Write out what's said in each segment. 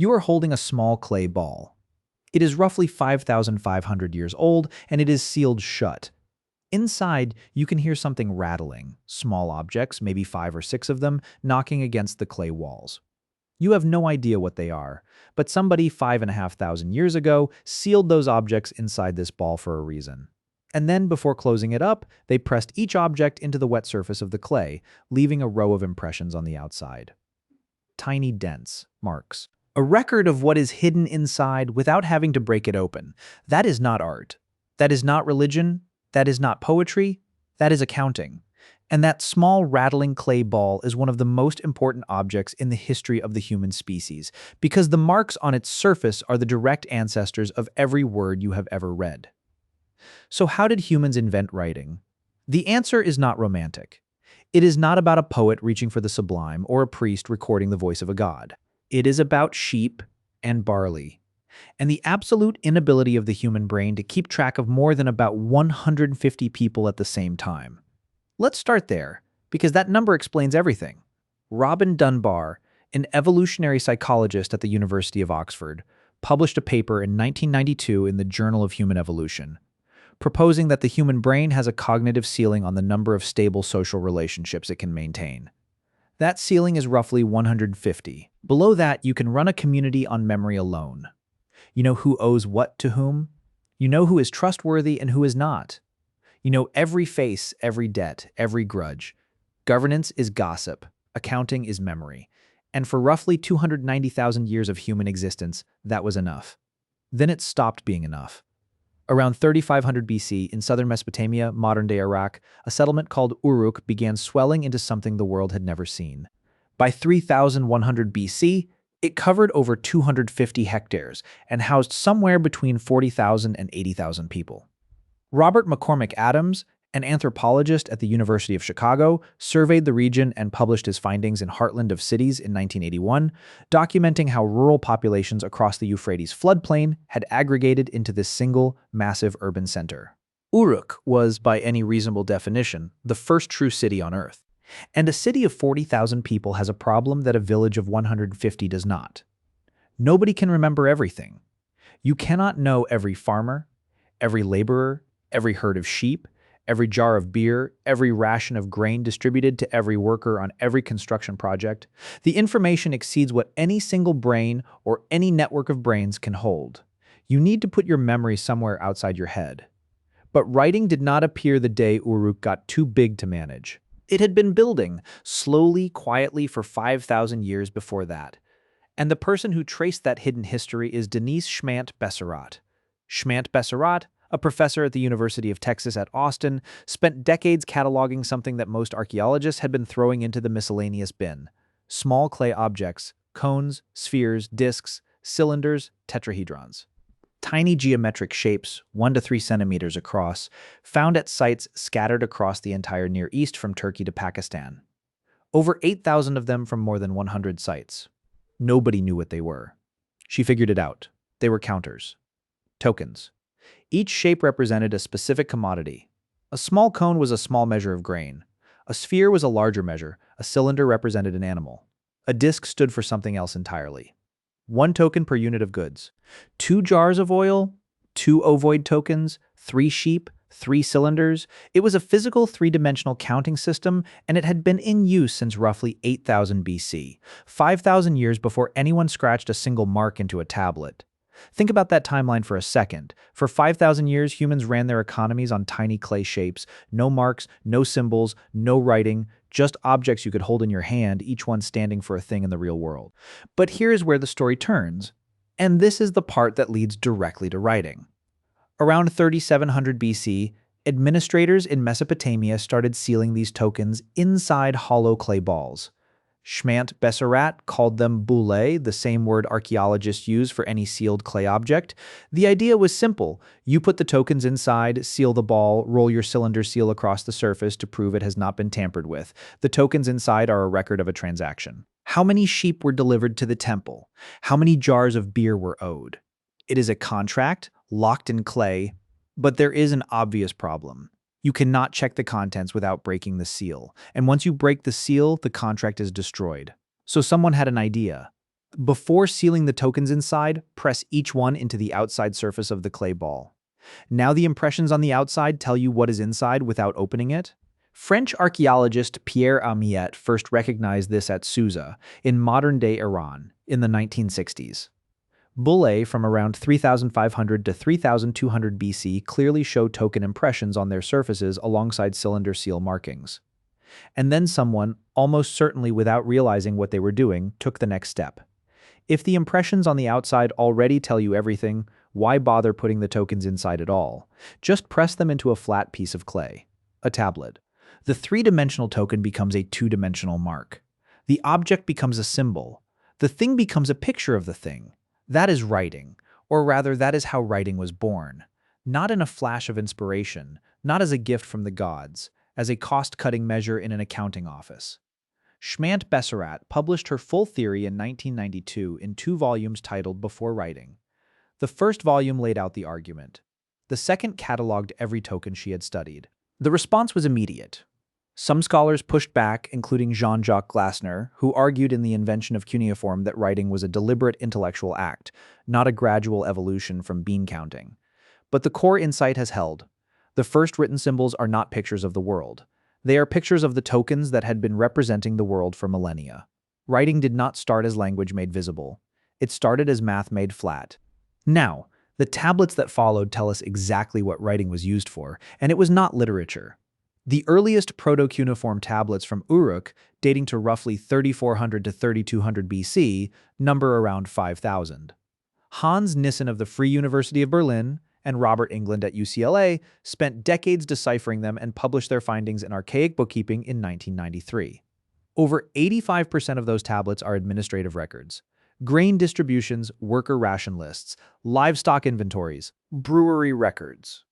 You are holding a small clay ball. It is roughly 5,500 years old, and it is sealed shut. Inside, you can hear something rattling, small objects, maybe 5 or 6 of them, knocking against the clay walls. You have no idea what they are, but somebody 5,500 years ago sealed those objects inside this ball for a reason. And then, before closing it up, they pressed each object into the wet surface of the clay, leaving a row of impressions on the outside. Tiny dents, marks. A record of what is hidden inside without having to break it open. That is not art. That is not religion. That is not poetry. That is accounting. And that small rattling clay ball is one of the most important objects in the history of the human species, because the marks on its surface are the direct ancestors of every word you have ever read. So how did humans invent writing? The answer is not romantic. It is not about a poet reaching for the sublime or a priest recording the voice of a god. It is about sheep and barley, and the absolute inability of the human brain to keep track of more than about 150 people at the same time. Let's start there, because that number explains everything. Robin Dunbar, an evolutionary psychologist at the University of Oxford, published a paper in 1992 in the Journal of Human Evolution, proposing that the human brain has a cognitive ceiling on the number of stable social relationships it can maintain. That ceiling is roughly 150. Below that, you can run a community on memory alone. You know who owes what to whom. You know who is trustworthy and who is not. You know every face, every debt, every grudge. Governance is gossip. Accounting is memory. And for roughly 290,000 years of human existence, that was enough. Then it stopped being enough. Around 3500 BC, in southern Mesopotamia, modern-day Iraq, a settlement called Uruk began swelling into something the world had never seen. By 3100 BC, it covered over 250 hectares and housed somewhere between 40,000 and 80,000 people. Robert McCormick Adams, an anthropologist at the University of Chicago, surveyed the region and published his findings in Heartland of Cities in 1981, documenting how rural populations across the Euphrates floodplain had aggregated into this single, massive urban center. Uruk was, by any reasonable definition, the first true city on Earth. And a city of 40,000 people has a problem that a village of 150 does not. Nobody can remember everything. You cannot know every farmer, every laborer, every herd of sheep, every jar of beer, every ration of grain distributed to every worker on every construction project. The information exceeds what any single brain or any network of brains can hold. You need to put your memory somewhere outside your head. But writing did not appear the day Uruk got too big to manage. It had been building, slowly, quietly, for 5,000 years before that. And the person who traced that hidden history is Denise Schmant-Besserat. Schmant-Besserat, a professor at the University of Texas at Austin, spent decades cataloging something that most archaeologists had been throwing into the miscellaneous bin: small clay objects, cones, spheres, discs, cylinders, tetrahedrons. Tiny geometric shapes, 1 to 3 centimeters across, found at sites scattered across the entire Near East from Turkey to Pakistan. Over 8,000 of them from more than 100 sites. Nobody knew what they were. She figured it out. They were counters. Tokens. Each shape represented a specific commodity. A small cone was a small measure of grain. A sphere was a larger measure. A cylinder represented an animal. A disc stood for something else entirely. 1 token per unit of goods. 2 jars of oil, 2 ovoid tokens, 3 sheep, 3 cylinders. It was a physical 3-dimensional counting system, and it had been in use since roughly 8,000 BC, 5,000 years before anyone scratched a single mark into a tablet. Think about that timeline for a second. For 5,000 years, humans ran their economies on tiny clay shapes. No marks, no symbols, no writing, just objects you could hold in your hand, each one standing for a thing in the real world. But here is where the story turns, and this is the part that leads directly to writing. Around 3700 BC, administrators in Mesopotamia started sealing these tokens inside hollow clay balls. Schmant-Besserat called them boule, the same word archaeologists use for any sealed clay object. The idea was simple. You put the tokens inside, seal the ball, roll your cylinder seal across the surface to prove it has not been tampered with. The tokens inside are a record of a transaction. How many sheep were delivered to the temple? How many jars of beer were owed? It is a contract, locked in clay, but there is an obvious problem. You cannot check the contents without breaking the seal, and once you break the seal, the contract is destroyed. So someone had an idea. Before sealing the tokens inside, press each one into the outside surface of the clay ball. Now the impressions on the outside tell you what is inside without opening it. French archaeologist Pierre Amiet first recognized this at Susa, in modern-day Iran, in the 1960s. Bulle from around 3500 to 3200 BC clearly show token impressions on their surfaces alongside cylinder seal markings. And then someone, almost certainly without realizing what they were doing, took the next step. If the impressions on the outside already tell you everything, why bother putting the tokens inside at all? Just press them into a flat piece of clay, a tablet. The three-dimensional token becomes a two-dimensional mark. The object becomes a symbol. The thing becomes a picture of the thing. That is writing, or rather that is how writing was born. Not in a flash of inspiration, not as a gift from the gods, as a cost-cutting measure in an accounting office. Schmant Besserat published her full theory in 1992 in 2 volumes titled Before Writing. The first volume laid out the argument. The second cataloged every token she had studied. The response was immediate. Some scholars pushed back, including Jean-Jacques Glasner, who argued in The Invention of Cuneiform that writing was a deliberate intellectual act, not a gradual evolution from bean counting. But the core insight has held. The first written symbols are not pictures of the world. They are pictures of the tokens that had been representing the world for millennia. Writing did not start as language made visible. It started as math made flat. Now, the tablets that followed tell us exactly what writing was used for, and it was not literature. The earliest proto-cuneiform tablets from Uruk, dating to roughly 3400 to 3200 BC, number around 5,000. Hans Nissen of the Free University of Berlin and Robert England at UCLA spent decades deciphering them and published their findings in Archaic Bookkeeping in 1993. Over 85% of those tablets are administrative records. Grain distributions, worker ration lists, livestock inventories, brewery records,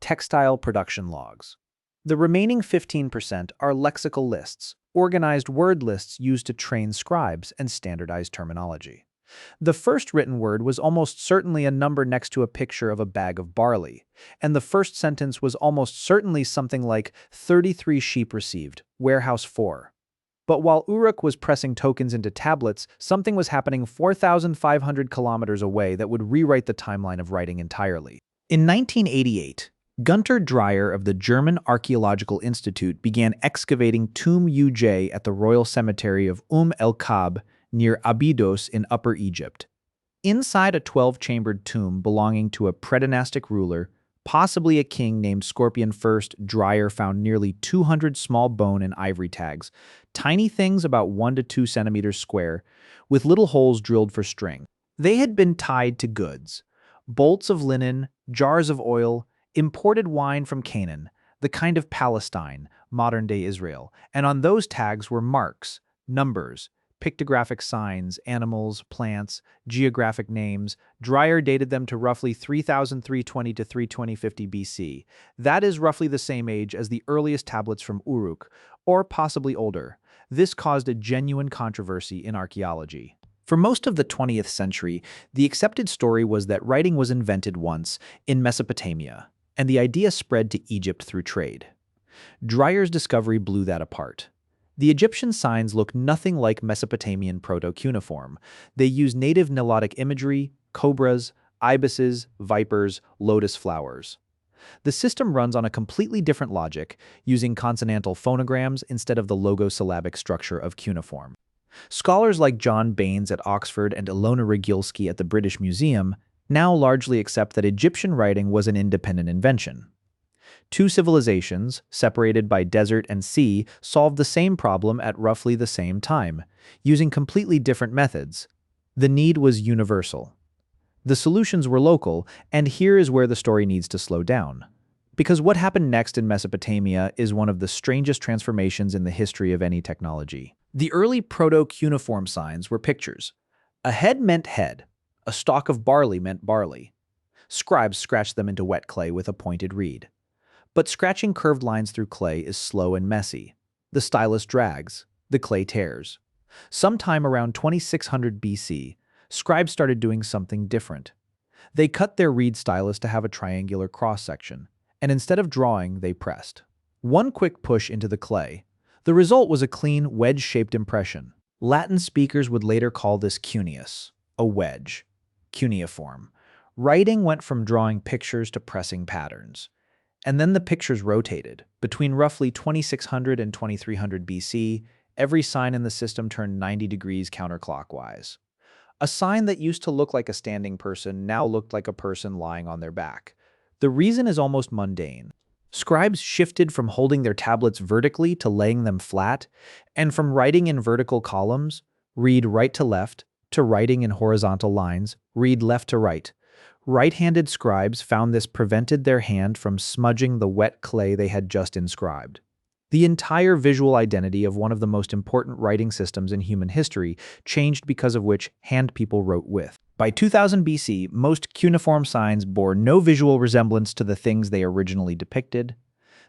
textile production logs. The remaining 15% are lexical lists, organized word lists used to train scribes and standardize terminology. The first written word was almost certainly a number next to a picture of a bag of barley, and the first sentence was almost certainly something like 33 sheep received, warehouse 4. But while Uruk was pressing tokens into tablets, something was happening 4,500 kilometers away that would rewrite the timeline of writing entirely. In 1988, Gunter Dreyer of the German Archaeological Institute began excavating Tomb Uj at the Royal Cemetery of el-Kab near Abydos in Upper Egypt. Inside a 12-chambered tomb belonging to a predynastic ruler, possibly a king named Scorpion I, Dreyer found nearly 200 small bone and ivory tags, tiny things about 1 to 2 centimeters square, with little holes drilled for string. They had been tied to goods, bolts of linen, jars of oil, imported wine from Canaan, the kind of Palestine, modern-day Israel, and on those tags were marks, numbers, pictographic signs, animals, plants, geographic names. Dreyer dated them to roughly 3,320 to 320 BC. That is roughly the same age as the earliest tablets from Uruk, or possibly older. This caused a genuine controversy in archaeology. For most of the 20th century, the accepted story was that writing was invented once in Mesopotamia, and the idea spread to Egypt through trade. Dreyer's discovery blew that apart. The Egyptian signs look nothing like Mesopotamian proto-cuneiform. They use native Nilotic imagery, cobras, ibises, vipers, lotus flowers. The system runs on a completely different logic, using consonantal phonograms instead of the logosyllabic structure of cuneiform. Scholars like John Baines at Oxford and Ilona Regulski at the British Museum now largely accept that Egyptian writing was an independent invention. Two civilizations, separated by desert and sea, solved the same problem at roughly the same time, using completely different methods. The need was universal. The solutions were local, and here is where the story needs to slow down. Because what happened next in Mesopotamia is one of the strangest transformations in the history of any technology. The early proto-cuneiform signs were pictures. A head meant head. A stalk of barley meant barley. Scribes scratched them into wet clay with a pointed reed. But scratching curved lines through clay is slow and messy. The stylus drags. The clay tears. Sometime around 2600 BC, scribes started doing something different. They cut their reed stylus to have a triangular cross-section, and instead of drawing, they pressed. One quick push into the clay. The result was a clean, wedge-shaped impression, Latin speakers would later call this cuneus, a wedge, cuneiform. Writing went from drawing pictures to pressing patterns. And then the pictures rotated. Between roughly 2600 and 2300 BC, every sign in the system turned 90 degrees counterclockwise. A sign that used to look like a standing person now looked like a person lying on their back. The reason is almost mundane. Scribes shifted from holding their tablets vertically to laying them flat, and from writing in vertical columns, read right to left, to writing in horizontal lines, read left to right. Right-handed scribes found this prevented their hand from smudging the wet clay they had just inscribed. The entire visual identity of one of the most important writing systems in human history changed because of which hand people wrote with. By 2000 BC, most cuneiform signs bore no visual resemblance to the things they originally depicted.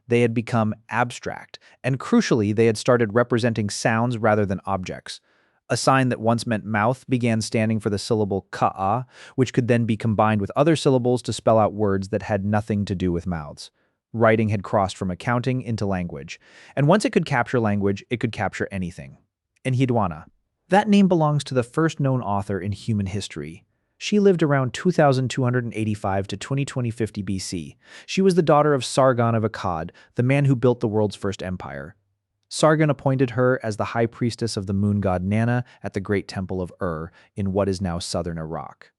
They had become abstract, and crucially, they had started representing sounds rather than objects. A sign that once meant mouth began standing for the syllable ka'a, which could then be combined with other syllables to spell out words that had nothing to do with mouths. Writing had crossed from accounting into language, and once it could capture language, it could capture anything. Enheduanna. That name belongs to the first known author in human history. She lived around 2285 to 2050 BC. She was the daughter of Sargon of Akkad, the man who built the world's first empire. Sargon appointed her as the high priestess of the moon god Nana at the great temple of Ur in what is now southern Iraq.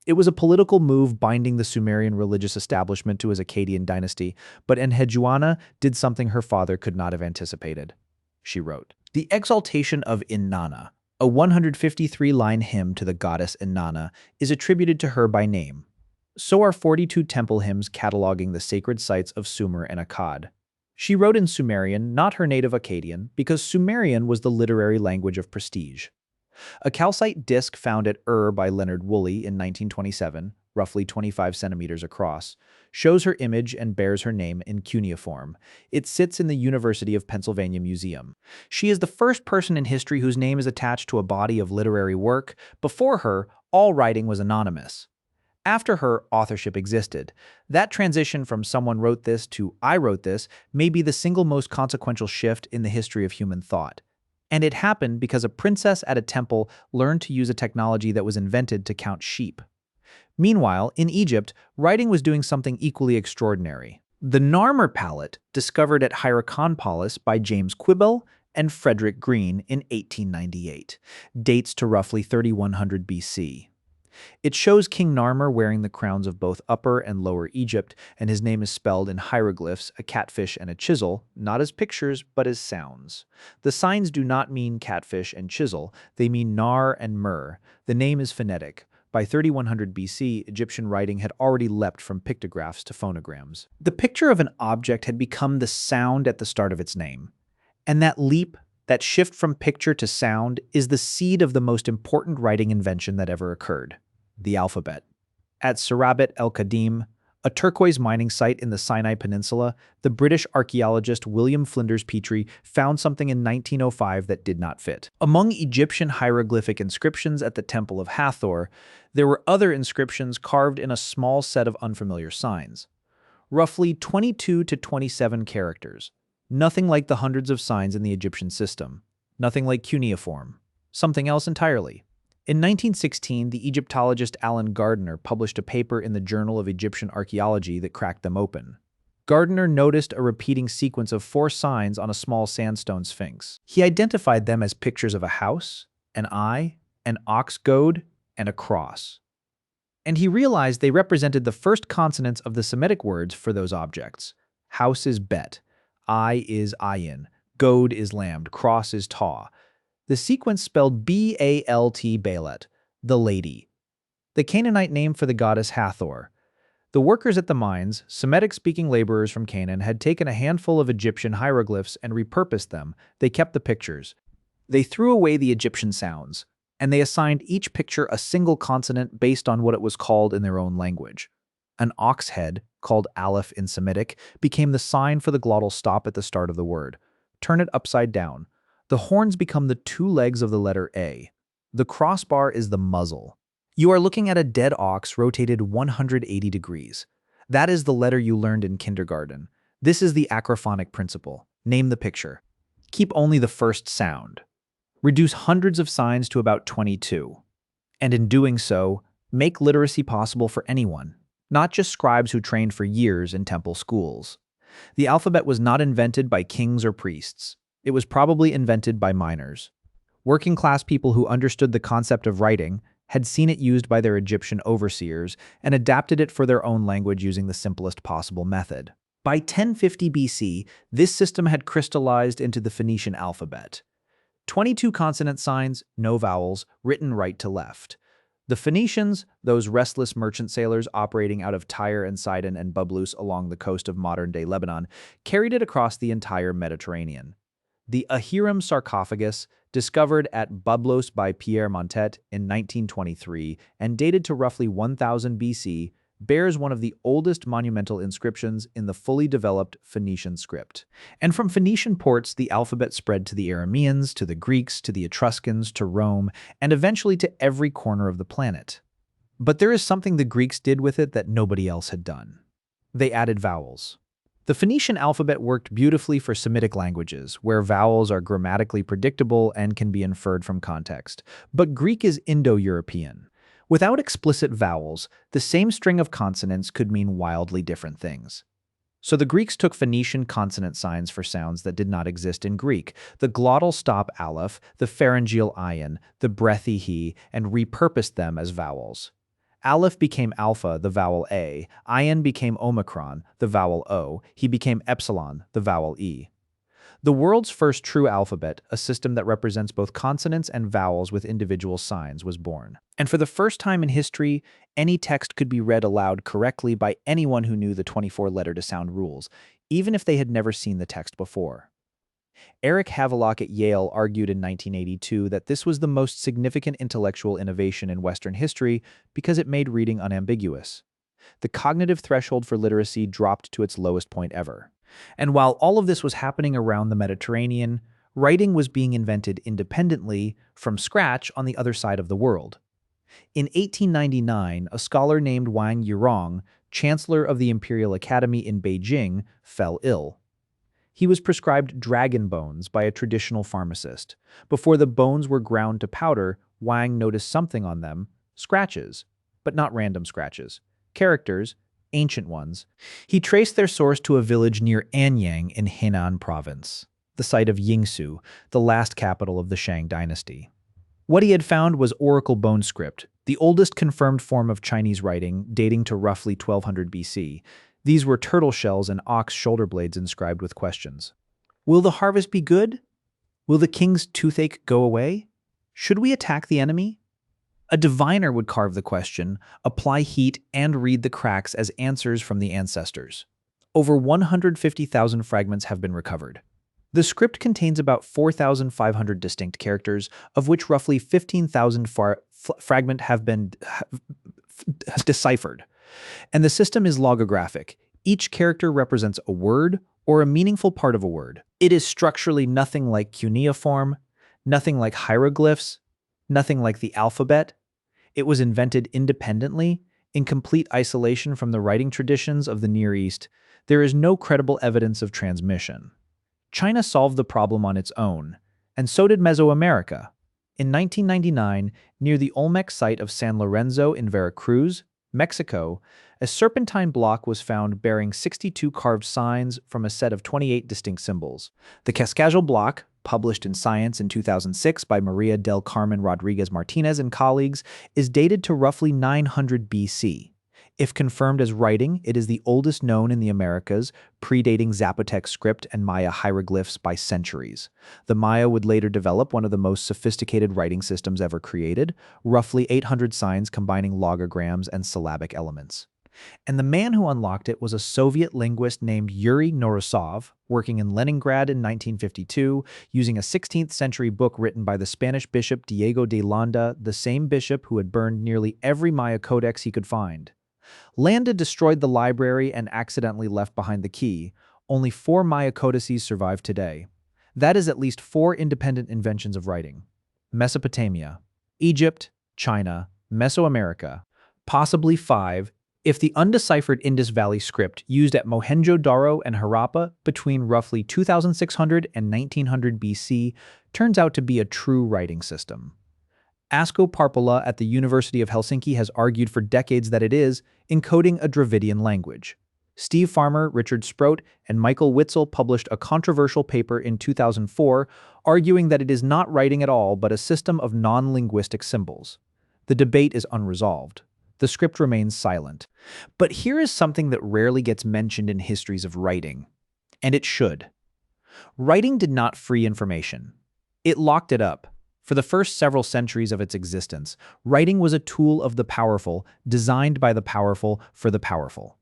It was a political move binding the Sumerian religious establishment to his Akkadian dynasty, but Enheduanna did something her father could not have anticipated. She wrote, "The exaltation of Inanna, a 153-line hymn to the goddess Inanna, is attributed to her by name. So are 42 temple hymns cataloging the sacred sites of Sumer and Akkad." She wrote in Sumerian, not her native Akkadian, because Sumerian was the literary language of prestige. A calcite disc found at Ur by Leonard Woolley in 1927, roughly 25 centimeters across, shows her image and bears her name in cuneiform. It sits in the University of Pennsylvania Museum. She is the first person in history whose name is attached to a body of literary work. Before her, all writing was anonymous. After her, authorship existed. That transition from someone wrote this to I wrote this may be the single most consequential shift in the history of human thought. And it happened because a princess at a temple learned to use a technology that was invented to count sheep. Meanwhile, in Egypt, writing was doing something equally extraordinary. The Narmer palette, discovered at Hierakonpolis by James Quibble and Frederick Green in 1898, dates to roughly 3100 BC. It shows King Narmer wearing the crowns of both Upper and Lower Egypt, and his name is spelled in hieroglyphs, a catfish and a chisel, not as pictures, but as sounds. The signs do not mean catfish and chisel, they mean Nar and Mur. The name is phonetic. By 3100 BC, Egyptian writing had already leapt from pictographs to phonograms. The picture of an object had become the sound at the start of its name. And that leap, that shift from picture to sound, is the seed of the most important writing invention that ever occurred. The alphabet. At Sarabat el-Qadim, a turquoise mining site in the Sinai Peninsula, the British archaeologist William Flinders Petrie found something in 1905 that did not fit. Among Egyptian hieroglyphic inscriptions at the Temple of Hathor, there were other inscriptions carved in a small set of unfamiliar signs. Roughly 22 to 27 characters. Nothing like the hundreds of signs in the Egyptian system. Nothing like cuneiform. Something else entirely. In 1916, the Egyptologist Alan Gardner published a paper in the Journal of Egyptian Archaeology that cracked them open. Gardner noticed a repeating sequence of 4 signs on a small sandstone sphinx. He identified them as pictures of a house, an eye, an ox goad, and a cross. And he realized they represented the first consonants of the Semitic words for those objects. House is bet, eye is ayin, goad is lambed, cross is taw. The sequence spelled Balt Balet, the lady, the Canaanite name for the goddess Hathor. The workers at the mines, Semitic-speaking laborers from Canaan, had taken a handful of Egyptian hieroglyphs and repurposed them. They kept the pictures. They threw away the Egyptian sounds, and they assigned each picture a single consonant based on what it was called in their own language. An ox head, called aleph in Semitic, became the sign for the glottal stop at the start of the word. Turn it upside down. The horns become the 2 legs of the letter A. The crossbar is the muzzle. You are looking at a dead ox rotated 180 degrees. That is the letter you learned in kindergarten. This is the acrophonic principle. Name the picture. Keep only the first sound. reduce hundreds of signs to about 22, and in doing so, make literacy possible for anyone, not just scribes who trained for years in temple schools. The alphabet was not invented by kings or priests. It was probably invented by miners. Working-class people who understood the concept of writing had seen it used by their Egyptian overseers and adapted it for their own language using the simplest possible method. By 1050 BC, this system had crystallized into the Phoenician alphabet. 22 consonant signs, no vowels, written right to left. The Phoenicians, those restless merchant sailors operating out of Tyre and Sidon and Byblos along the coast of modern-day Lebanon, carried it across the entire Mediterranean. The Ahiram sarcophagus, discovered at Byblos by Pierre Montet in 1923 and dated to roughly 1000 BC, bears one of the oldest monumental inscriptions in the fully developed Phoenician script. And from Phoenician ports, the alphabet spread to the Arameans, to the Greeks, to the Etruscans, to Rome, and eventually to every corner of the planet. But there is something the Greeks did with it that nobody else had done. They added vowels. The Phoenician alphabet worked beautifully for Semitic languages, where vowels are grammatically predictable and can be inferred from context. But Greek is Indo-European. Without explicit vowels, the same string of consonants could mean wildly different things. So the Greeks took Phoenician consonant signs for sounds that did not exist in Greek, the glottal stop aleph, the pharyngeal ayin, the breathy he, and repurposed them as vowels. Aleph became alpha, the vowel A, ayin became omicron, the vowel O, he became epsilon, the vowel E. The world's first true alphabet, a system that represents both consonants and vowels with individual signs, was born. And for the first time in history, any text could be read aloud correctly by anyone who knew the 24-letter-to-sound rules, even if they had never seen the text before. Eric Havelock at Yale argued in 1982 that this was the most significant intellectual innovation in Western history because it made reading unambiguous. The cognitive threshold for literacy dropped to its lowest point ever. And while all of this was happening around the Mediterranean, writing was being invented independently, from scratch, on the other side of the world. In 1899, a scholar named Wang Yurong, chancellor of the Imperial Academy in Beijing, fell ill. He was prescribed dragon bones by a traditional pharmacist. Before the bones were ground to powder, Wang noticed something on them, scratches, but not random scratches, characters, ancient ones. He traced their source to a village near Anyang in Henan province, the site of Yingsu, the last capital of the Shang dynasty. What he had found was oracle bone script, the oldest confirmed form of Chinese writing dating to roughly 1200 BC. These were turtle shells and ox shoulder blades inscribed with questions. Will the harvest be good? Will the king's toothache go away? Should we attack the enemy? A diviner would carve the question, apply heat, and read the cracks as answers from the ancestors. Over 150,000 fragments have been recovered. The script contains about 4,500 distinct characters, of which roughly 15,000 fragments have been deciphered. And the system is logographic. Each character represents a word or a meaningful part of a word. It is structurally nothing like cuneiform, nothing like hieroglyphs, nothing like the alphabet. It was invented independently, in complete isolation from the writing traditions of the Near East. There is no credible evidence of transmission. China solved the problem on its own, and so did Mesoamerica. In 1999, near the Olmec site of San Lorenzo in Veracruz, Mexico, a serpentine block was found bearing 62 carved signs from a set of 28 distinct symbols. The Cascajal block, published in Science in 2006 by Maria del Carmen Rodriguez Martinez and colleagues, is dated to roughly 900 BC. If confirmed as writing, it is the oldest known in the Americas, predating Zapotec script and Maya hieroglyphs by centuries. The Maya would later develop one of the most sophisticated writing systems ever created, roughly 800 signs combining logograms and syllabic elements. And the man who unlocked it was a Soviet linguist named Yuri Norosov, working in Leningrad in 1952, using a 16th century book written by the Spanish bishop Diego de Landa, the same bishop who had burned nearly every Maya codex he could find. Landa destroyed the library and accidentally left behind the key. Only 4 Maya codices survive today. That is at least 4 independent inventions of writing: Mesopotamia, Egypt, China, Mesoamerica, possibly 5 If the undeciphered Indus Valley script used at Mohenjo-Daro and Harappa between roughly 2600 and 1900 BC turns out to be a true writing system. Asko Parpola at the University of Helsinki has argued for decades that it is encoding a Dravidian language. Steve Farmer, Richard Sproat, and Michael Witzel published a controversial paper in 2004 arguing that it is not writing at all but a system of non-linguistic symbols. The debate is unresolved. The script remains silent. But here is something that rarely gets mentioned in histories of writing. And it should. Writing did not free information. It locked it up. For the first several centuries of its existence, writing was a tool of the powerful, designed by the powerful for the powerful.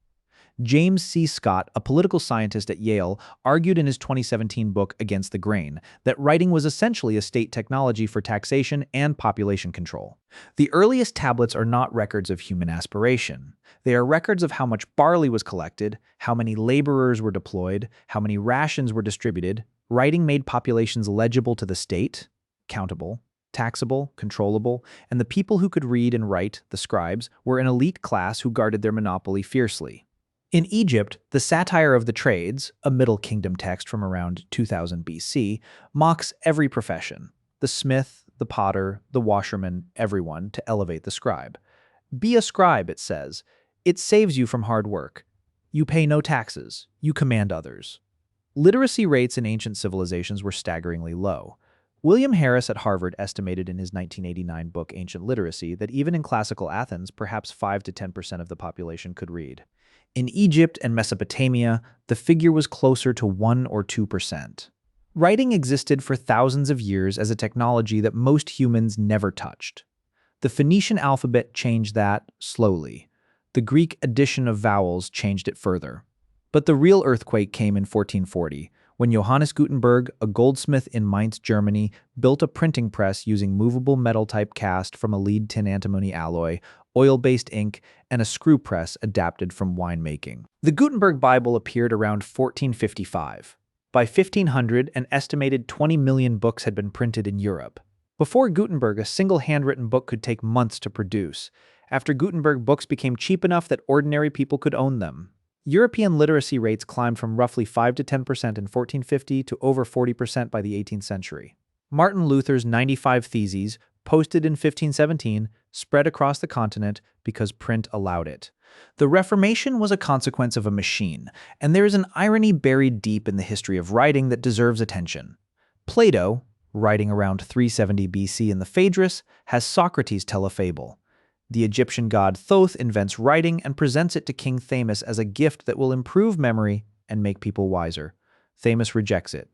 James C. Scott, a political scientist at Yale, argued in his 2017 book Against the Grain that writing was essentially a state technology for taxation and population control. The earliest tablets are not records of human aspiration. They are records of how much barley was collected, how many laborers were deployed, how many rations were distributed. Writing made populations legible to the state, countable, taxable, controllable, and the people who could read and write, the scribes, were an elite class who guarded their monopoly fiercely. In Egypt, the Satire of the Trades, a Middle Kingdom text from around 2000 BC, mocks every profession: the smith, the potter, the washerman, everyone, to elevate the scribe. Be a scribe, it says. It saves you from hard work. You pay no taxes. You command others. Literacy rates in ancient civilizations were staggeringly low. William Harris at Harvard estimated in his 1989 book Ancient Literacy that even in classical Athens, perhaps 5 to 10% of the population could read. In Egypt and Mesopotamia, the figure was closer to 1 or 2%. Writing existed for thousands of years as a technology that most humans never touched. The Phoenician alphabet changed that slowly. The Greek addition of vowels changed it further. But the real earthquake came in 1440, when Johannes Gutenberg, a goldsmith in Mainz, Germany, built a printing press using movable metal type cast from a lead tin antimony alloy, oil-based ink, and a screw press adapted from winemaking. The Gutenberg Bible appeared around 1455. By 1500, an estimated 20 million books had been printed in Europe. Before Gutenberg, a single handwritten book could take months to produce. After Gutenberg, books became cheap enough that ordinary people could own them. European literacy rates climbed from roughly 5 to 10% in 1450 to over 40% by the 18th century. Martin Luther's 95 Theses, posted in 1517, spread across the continent because print allowed it. The Reformation was a consequence of a machine, and there is an irony buried deep in the history of writing that deserves attention. Plato, writing around 370 BC in the Phaedrus, has Socrates tell a fable. The Egyptian god Thoth invents writing and presents it to King Thamus as a gift that will improve memory and make people wiser. Thamus rejects it.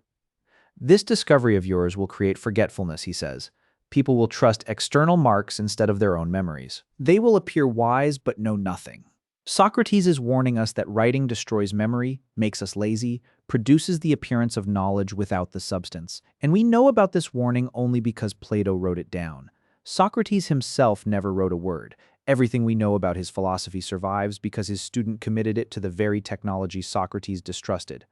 This discovery of yours will create forgetfulness, he says. People will trust external marks instead of their own memories. They will appear wise but know nothing. Socrates is warning us that writing destroys memory, makes us lazy, produces the appearance of knowledge without the substance. And we know about this warning only because Plato wrote it down. Socrates himself never wrote a word. Everything we know about his philosophy survives because his student committed it to the very technology Socrates distrusted.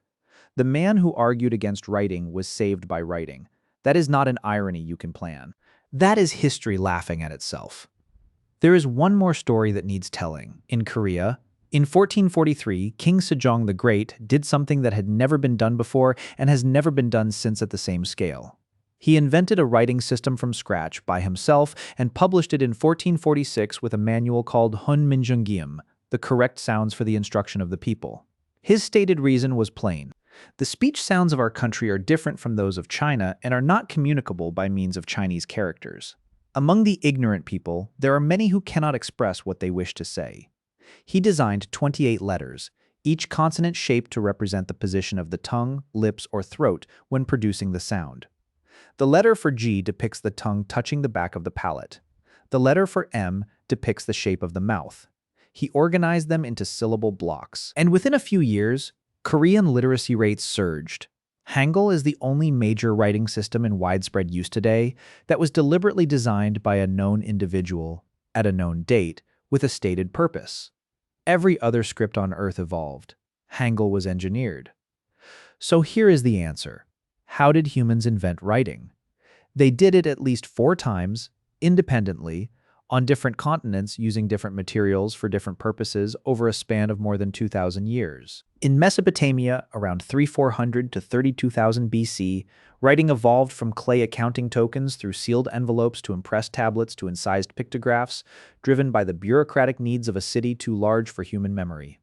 The man who argued against writing was saved by writing. That is not an irony you can plan. That is history laughing at itself. There is one more story that needs telling. In Korea, in 1443, King Sejong the Great did something that had never been done before and has never been done since at the same scale. He invented a writing system from scratch by himself and published it in 1446 with a manual called Hun Minjungium, the correct sounds for the instruction of the people. His stated reason was plain. The speech sounds of our country are different from those of China and are not communicable by means of Chinese characters. Among the ignorant people, there are many who cannot express what they wish to say. He designed 28 letters, each consonant shaped to represent the position of the tongue, lips, or throat when producing the sound. The letter for G depicts the tongue touching the back of the palate. The letter for M depicts the shape of the mouth. He organized them into syllable blocks. And within a few years, Korean literacy rates surged. Hangul is the only major writing system in widespread use today that was deliberately designed by a known individual at a known date with a stated purpose. Every other script on Earth evolved. Hangul was engineered. So here is the answer. How did humans invent writing? They did it at least 4 times, independently, on different continents using different materials for different purposes over a span of more than 2,000 years. In Mesopotamia, around 3400 to 32,000 BC, writing evolved from clay accounting tokens through sealed envelopes to impressed tablets to incised pictographs, driven by the bureaucratic needs of a city too large for human memory.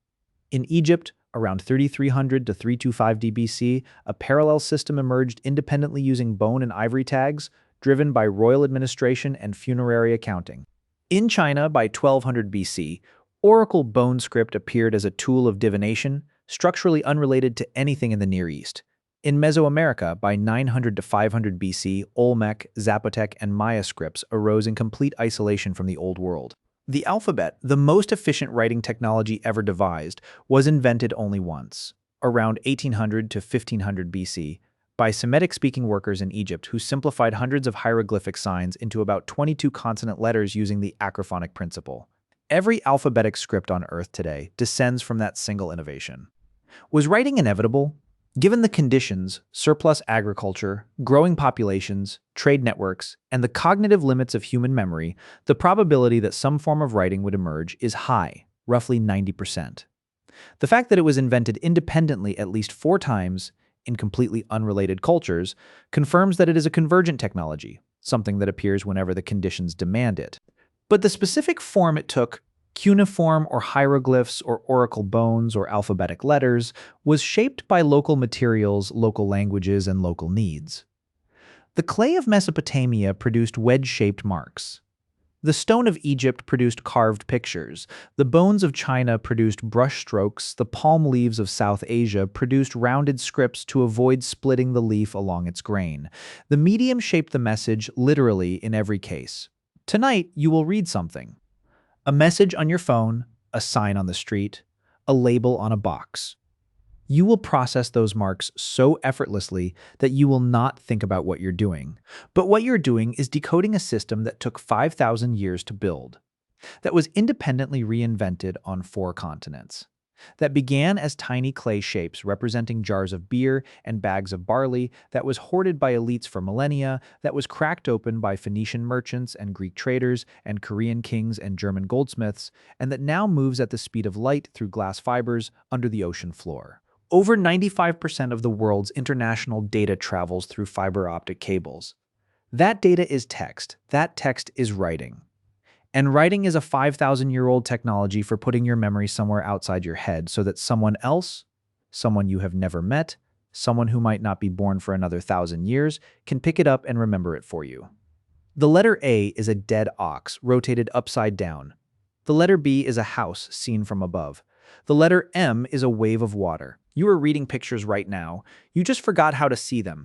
In Egypt, around 3300 to 325 BC, a parallel system emerged independently using bone and ivory tags, driven by royal administration and funerary accounting. In China, by 1200 BC, oracle bone script appeared as a tool of divination, structurally unrelated to anything in the Near East. In Mesoamerica, by 900 to 500 BC, Olmec, Zapotec, and Maya scripts arose in complete isolation from the Old World. The alphabet, the most efficient writing technology ever devised, was invented only once, around 1800 to 1500 BC, by Semitic-speaking workers in Egypt who simplified hundreds of hieroglyphic signs into about 22 consonant letters using the acrophonic principle. Every alphabetic script on Earth today descends from that single innovation. Was writing inevitable? Given the conditions, surplus agriculture, growing populations, trade networks, and the cognitive limits of human memory, the probability that some form of writing would emerge is high, roughly 90%. The fact that it was invented independently at least 4 times in completely unrelated cultures confirms that it is a convergent technology, something that appears whenever the conditions demand it. But the specific form it took, cuneiform or hieroglyphs or oracle bones or alphabetic letters, was shaped by local materials, local languages, and local needs. The clay of Mesopotamia produced wedge-shaped marks. The stone of Egypt produced carved pictures. The bones of China produced brush strokes. The palm leaves of South Asia produced rounded scripts to avoid splitting the leaf along its grain. The medium shaped the message literally in every case. Tonight, you will read something. A message on your phone, a sign on the street, a label on a box. You will process those marks so effortlessly that you will not think about what you're doing. But what you're doing is decoding a system that took 5,000 years to build, that was independently reinvented on 4 continents, that began as tiny clay shapes representing jars of beer and bags of barley, that was hoarded by elites for millennia, that was cracked open by Phoenician merchants and Greek traders and Korean kings and German goldsmiths, and that now moves at the speed of light through glass fibers under the ocean floor. Over 95% of the world's international data travels through fiber optic cables. That data is text. That text is writing. And writing is a 5,000-year-old technology for putting your memory somewhere outside your head so that someone else, someone you have never met, someone who might not be born for another 1,000 years, can pick it up and remember it for you. The letter A is a dead ox rotated upside down. The letter B is a house seen from above. The letter M is a wave of water. You are reading pictures right now. You just forgot how to see them.